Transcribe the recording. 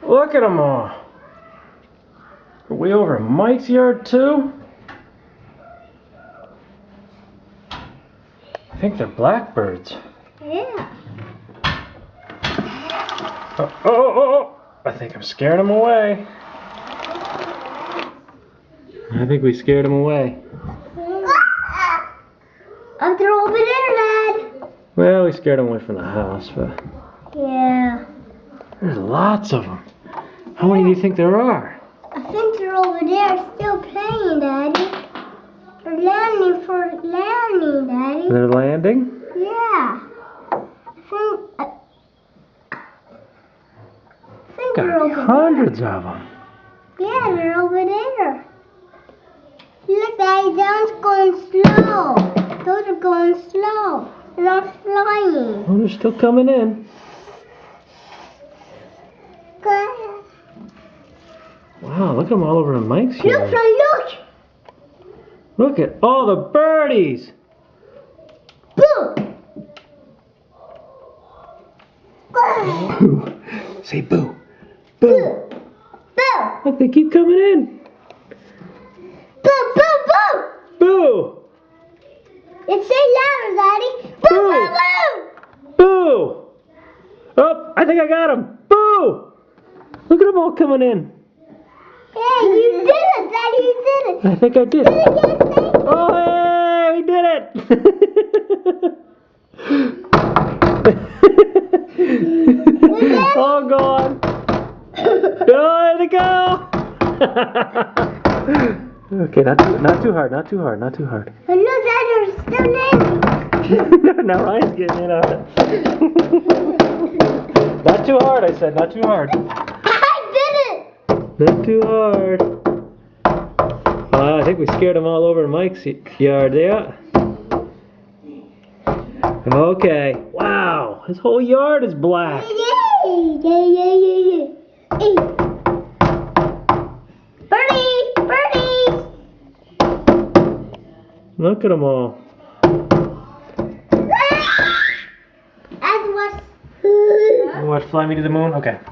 Look at them all. Are we over at Mike's yard too? I think they're blackbirds. Yeah. Oh. I think I'm scaring them away. I think we scared them away. They're over there, Dad. Well, we scared them away from the house, but Yeah. there's lots of them. How many do you think there are? I think they're over there still playing, Daddy. They're landing, Daddy. They're landing? Yeah. I think they're over there. Hundreds of them. Yeah, they're over there. Look, Daddy, that one's going slow. Those are going slow. They're not flying. Oh, they're still coming in. Good. Wow, look at them all over in Mike's Look, yard. look. Look at all the birdies. Boo. Boo. Say boo. Boo. Boo. Look, they keep coming in. Boo, boo, boo. Boo. It's say louder, Daddy. Boo, Boo. boo, boo. Boo. Oh, I think I got him. Boo. Look at them all coming in. Hey, you did it, Daddy. You did it. I think I did. Did it again, Daddy. Oh, hey, we did it. All gone. There they go. Okay, not too hard. But look, Daddy, they're still landing. Now Ryan's getting in on it. Not too hard, I said. Not too hard. I did it. Not too hard. I think we scared them all over in Mike's yard there. Okay. Wow. His whole yard is black. Yay! Yay! Hey. Birdie! Look at them all. As was. You watch Fly Me to the Moon? Okay.